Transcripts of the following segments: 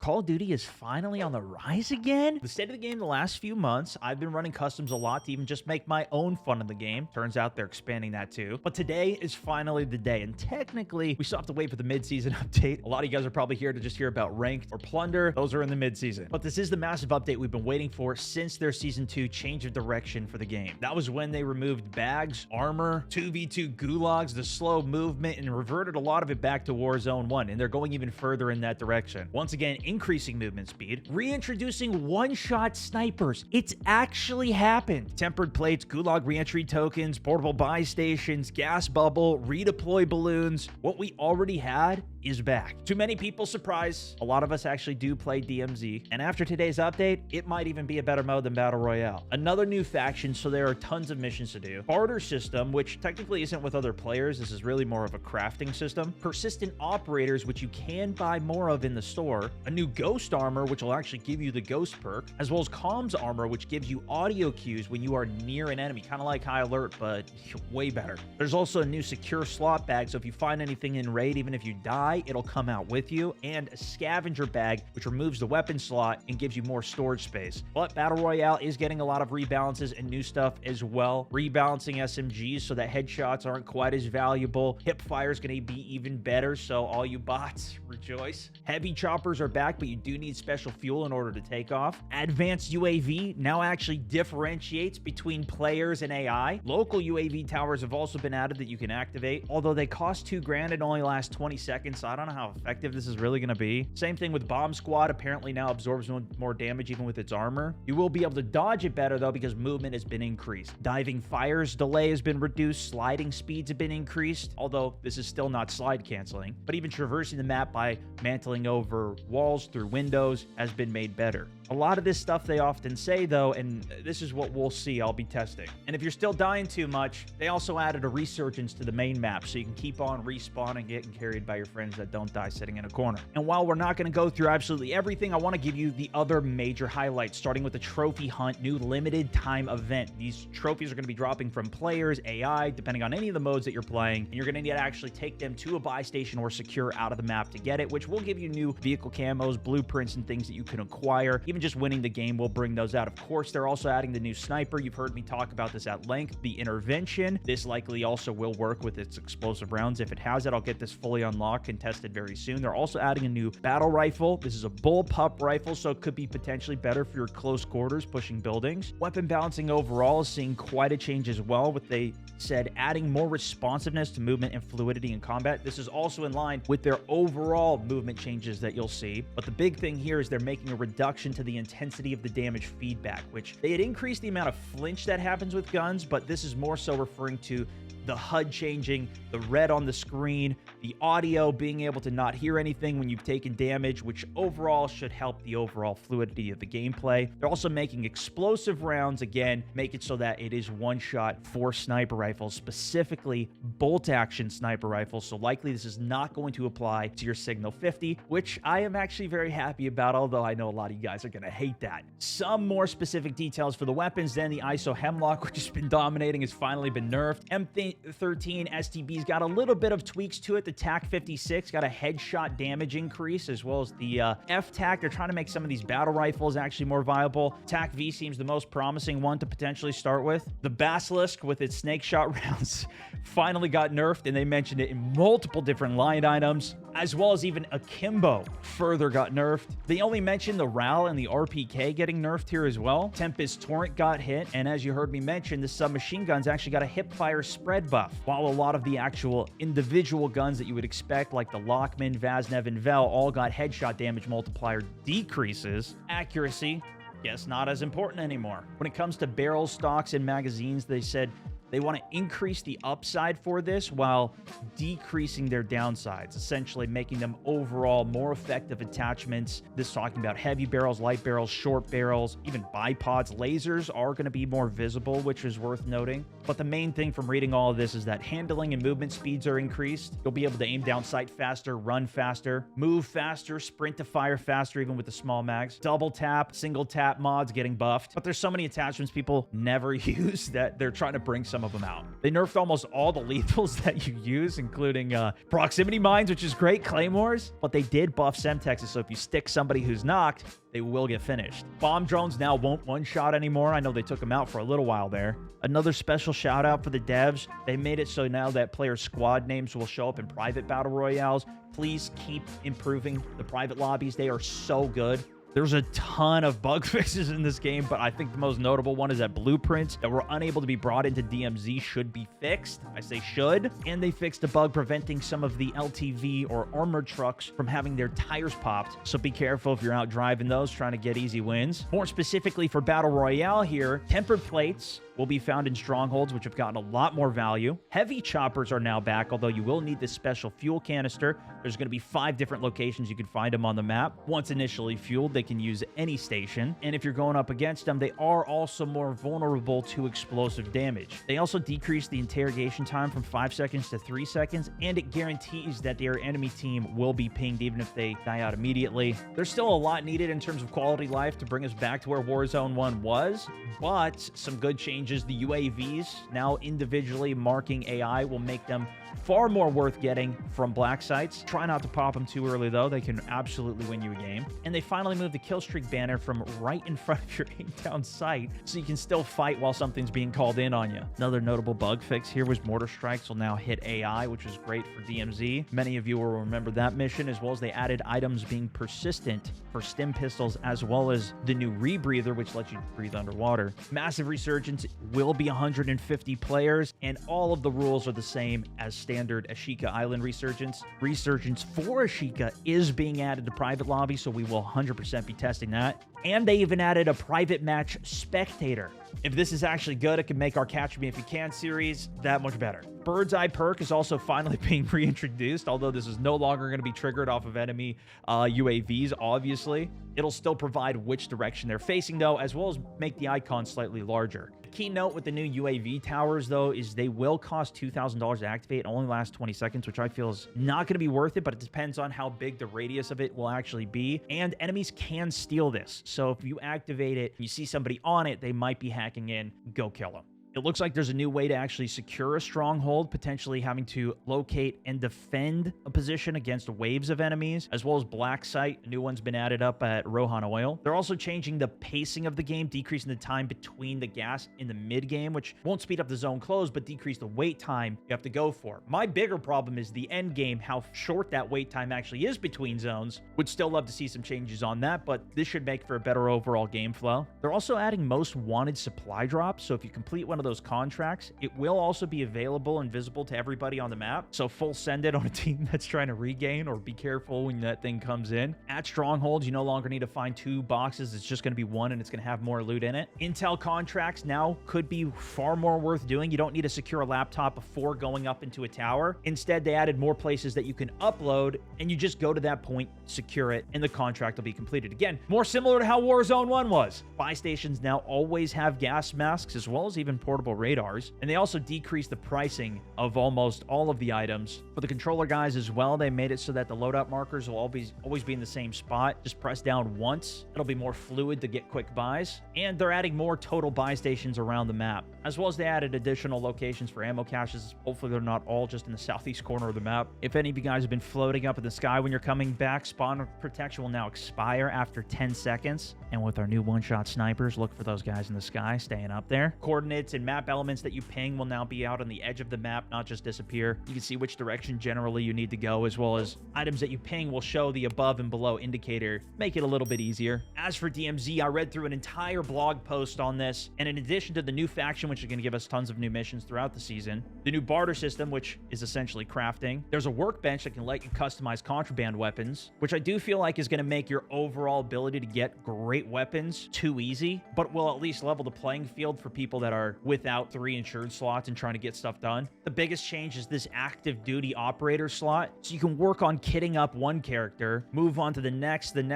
Call of Duty is finally on the rise again? The state of the game the last few months, I've been running customs a lot to even just make my own fun in the game. Turns out they're expanding that too. But today is finally the day, and technically, we still have to wait for the mid-season update. A lot of you guys are probably here to just hear about ranked or plunder. Those are in the mid-season. But this is the massive update we've been waiting for since their Season 2 change of direction for the game. That was when they removed bags, armor, 2v2 gulags, the slow movement, and reverted a lot of it back to Warzone 1, and they're going even further in that direction. Once again, increasing movement speed, reintroducing one-shot snipers. It's actually happened. Tempered plates, gulag reentry tokens, portable buy stations, gas bubble, redeploy balloons. What we already had is back. To many people's surprise, a lot of us actually do play DMZ, and after today's update, it might even be a better mode than Battle Royale. Another new faction, so there are tons of missions to do. Barter system, which technically isn't with other players. This is really more of a crafting system. Persistent operators, which you can buy more of in the store. A new ghost armor, which will actually give you the ghost perk, as well as comms armor, which gives you audio cues when you are near an enemy, kind of like high alert, but way better. There's also a new secure slot bag, so if you find anything in raid, even if you die, it'll come out with you, and a scavenger bag, which removes the weapon slot and gives you more storage space. But Battle Royale is getting a lot of rebalances and new stuff as well. Rebalancing SMGs so that headshots aren't quite as valuable. Hip fire is going to be even better, so all you bots, rejoice. Heavy choppers are back, but you do need special fuel in order to take off. Advanced UAV now actually differentiates between players and AI. Local UAV towers have also been added that you can activate, although they cost $2,000 and only last 20 seconds, so I don't know how effective this is really going to be. Same thing with Bomb Squad, apparently now absorbs more damage even with its armor. You will be able to dodge it better though because movement has been increased. Diving Fire's delay has been reduced, sliding speeds have been increased, although this is still not slide canceling, but even traversing the map by mantling over walls through windows has been made better. A lot of this stuff they often say though, and this is what we'll see, I'll be testing. And if you're still dying too much, they also added a resurgence to the main map so you can keep on respawning, getting carried by your friends that don't die sitting in a corner. And while we're not going to go through absolutely everything, I want to give you the other major highlights, starting with the Trophy Hunt, new limited time event. These trophies are going to be dropping from players, AI, depending on any of the modes that you're playing, and you're going to need to actually take them to a buy station or secure out of the map to get it, which will give you new vehicle camos, blueprints, and things that you can acquire. Even just winning the game will bring those out. Of course, they're also adding the new sniper. You've heard me talk about this at length. The intervention, this likely also will work with its explosive rounds. If it has it, I'll get this fully unlocked and tested very soon. They're also adding a new battle rifle. This is a bullpup rifle, so it could be potentially better for your close quarters pushing buildings. Weapon balancing overall is seeing quite a change as well, with they said adding more responsiveness to movement and fluidity in combat. This is also in line with their overall movement changes that you'll see. But the big thing here is they're making a reduction to the intensity of the damage feedback, which they had increased the amount of flinch that happens with guns, but this is more so referring to the HUD changing, the red on the screen, the audio being able to not hear anything when you've taken damage, which overall should help the overall fluidity of the gameplay. They're also making explosive rounds, again, make it so that it is one shot for sniper rifles, specifically bolt action sniper rifles. So likely this is not going to apply to your Signal 50, which I am actually very happy about, although I know a lot of you guys are going to hate that. Some more specific details for the weapons, then the ISO Hemlock, which has been dominating, has finally been nerfed. M13 STB's got a little bit of tweaks to it. The TAC 56 got a headshot damage increase, as well as the F-TAC. They're trying to make some of these battle rifles actually more viable. TAC V seems the most promising one to potentially start with. The Basilisk with its snake shot rounds finally got nerfed, and they mentioned it in multiple different line items, as well as even Akimbo further got nerfed. They only mentioned the RAL and the RPK getting nerfed here as well. Tempest Torrent got hit, and as you heard me mention, the submachine guns actually got a hip fire spread buff, while a lot of the actual individual guns that you would expect, like the Lockman, Vaznev, and Vel, all got headshot damage multiplier decreases. Accuracy, guess not as important anymore. When it comes to barrel stocks and magazines, they said they want to increase the upside for this while decreasing their downsides, essentially making them overall more effective attachments. This is talking about heavy barrels, light barrels, short barrels, even bipods. Lasers are going to be more visible, which is worth noting. But the main thing from reading all of this is that handling and movement speeds are increased. You'll be able to aim down sight faster, run faster, move faster, sprint to fire faster, even with the small mags. Double tap, single tap mods getting buffed. But there's so many attachments people never use that they're trying to bring some some of them out. They nerfed almost all the lethals that you use, including proximity mines, which is great, claymores, but they did buff Semtexes, so if you stick somebody who's knocked, they will get finished. Bomb drones now won't one-shot anymore. I know they took them out for a little while there. Another special shout out for the devs. They made it so now that player squad names will show up in private battle royales. Please keep improving the private lobbies. They are so good. There's a ton of bug fixes in this game, but I think the most notable one is that blueprints that were unable to be brought into DMZ should be fixed. I say should. And they fixed a bug preventing some of the LTV or armored trucks from having their tires popped. So be careful if you're out driving those, trying to get easy wins. More specifically for Battle Royale here, tempered plates will be found in strongholds, which have gotten a lot more value. Heavy choppers are now back, although you will need this special fuel canister. There's going to be 5 different locations you can find them on the map. Once initially fueled, they can use any station. And if you're going up against them, they are also more vulnerable to explosive damage. They also decrease the interrogation time from 5 seconds to 3 seconds, and it guarantees that their enemy team will be pinged even if they die out immediately. There's still a lot needed in terms of quality life to bring us back to where Warzone 1 was, but some good changes. The UAVs now individually marking AI will make them far more worth getting from black sites. Try not to pop them too early, though. They can absolutely win you a game. And they finally moved the kill streak banner from right in front of your aimed-down sight, so you can still fight while something's being called in on you. Another notable bug fix here was mortar strikes will now hit AI, which is great for DMZ. Many of you will remember that mission, as well as they added items being persistent for stim pistols, as well as the new rebreather, which lets you breathe underwater. Massive resurgence will be 150 players, and all of the rules are the same as standard Ashika Island Resurgence. Resurgence for Ashika is being added to private lobby, so we will 100% be testing that. And they even added a private match spectator. If this is actually good, it can make our Catch Me If You Can series that much better. Bird's Eye perk is also finally being reintroduced, although this is no longer going to be triggered off of enemy UAVs, obviously. It'll still provide which direction they're facing, though, as well as make the icon slightly larger. The key note with the new UAV towers, though, is they will cost $2,000 to activate and only last 20 seconds, which I feel is not going to be worth it, but it depends on how big the radius of it will actually be. And enemies can steal this. So if you activate it, you see somebody on it, they might be hacking in, go kill them. It looks like there's a new way to actually secure a stronghold, potentially having to locate and defend a position against waves of enemies, as well as Black Site. A new one's been added up at Rohan Oil. They're also changing the pacing of the game, decreasing the time between the gas in the mid-game, which won't speed up the zone close, but decrease the wait time you have to go for. My bigger problem is the end game, how short that wait time actually is between zones. Would still love to see some changes on that, but this should make for a better overall game flow. They're also adding most wanted supply drops, so if you complete one of those contracts, it will also be available and visible to everybody on the map. So full send it on a team that's trying to regain, or be careful when that thing comes in. At strongholds, you no longer need to find 2 boxes. It's just going to be 1, and it's going to have more loot in it. Intel contracts now could be far more worth doing. You don't need to secure a laptop before going up into a tower. Instead, they added more places that you can upload, and you just go to that point, secure it, and the contract will be completed. Again, more similar to how Warzone 1 was. Buy stations now always have gas masks, as well as even portable radars, and they also decreased the pricing of almost all of the items. For the controller guys as well, they made it so that the loadout markers will always be in the same spot. Just press down once. It'll be more fluid to get quick buys, and they're adding more total buy stations around the map, as well as they added additional locations for ammo caches. Hopefully they're not all just in the southeast corner of the map. If any of you guys have been floating up in the sky when you're coming back, spawn protection will now expire after 10 seconds, and with our new one-shot snipers, look for those guys in the sky staying up there. Coordinates and map elements that you ping will now be out on the edge of the map, not just disappear. You can see which direction generally you need to go, as well as items that you ping will show the above and below indicator, make it a little bit easier. As for DMZ, I read through an entire blog post on this, and in addition to the new faction, which is going to give us tons of new missions throughout the season, the new barter system, which is essentially crafting, there's a workbench that can let you customize contraband weapons, which I do feel like is going to make your overall ability to get great weapons too easy, but will at least level the playing field for people that are without 3 insured slots and trying to get stuff done. The biggest change is this active duty operator slot, so you can work on kitting up one character, move on to the next, and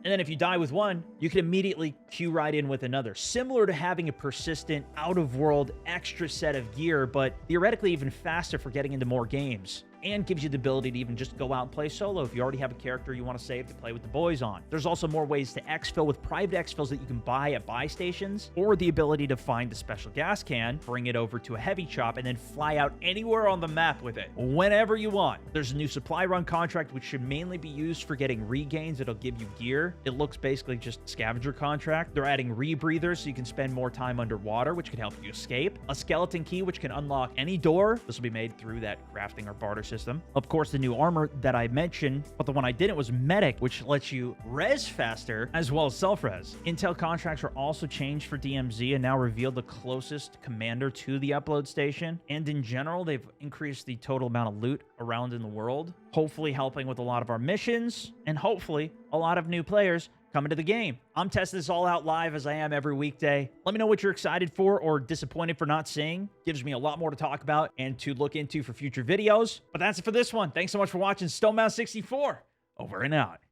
then if you die with one, you can immediately queue right in with another. Similar to having a persistent, out-of-world, extra set of gear, but theoretically even faster for getting into more games. and gives you the ability to even just go out and play solo if you already have a character you want to save to play with the boys on. There's also more ways to exfil with private exfils that you can buy at buy stations, or the ability to find the special gas can, bring it over to a heavy chop, and then fly out anywhere on the map with it whenever you want. There's a new supply run contract which should mainly be used for getting regains. It'll give you gear. It looks basically just scavenger contract. They're adding rebreathers so you can spend more time underwater, which can help you escape. A skeleton key which can unlock any door. This will be made through that crafting or barter system. Of course, the new armor that I mentioned, but the one I didn't was medic, which lets you res faster as well as self-res. Intel contracts are also changed for DMZ and now reveal the closest commander to the upload station. And in general, they've increased the total amount of loot around in the world, hopefully helping with a lot of our missions and hopefully a lot of new players coming to the game. I'm testing this all out live as I am every weekday. Let me know what you're excited for or disappointed for not seeing. Gives me a lot more to talk about and to look into for future videos. But that's it for this one. Thanks so much for watching. Stonemouse64, over and out.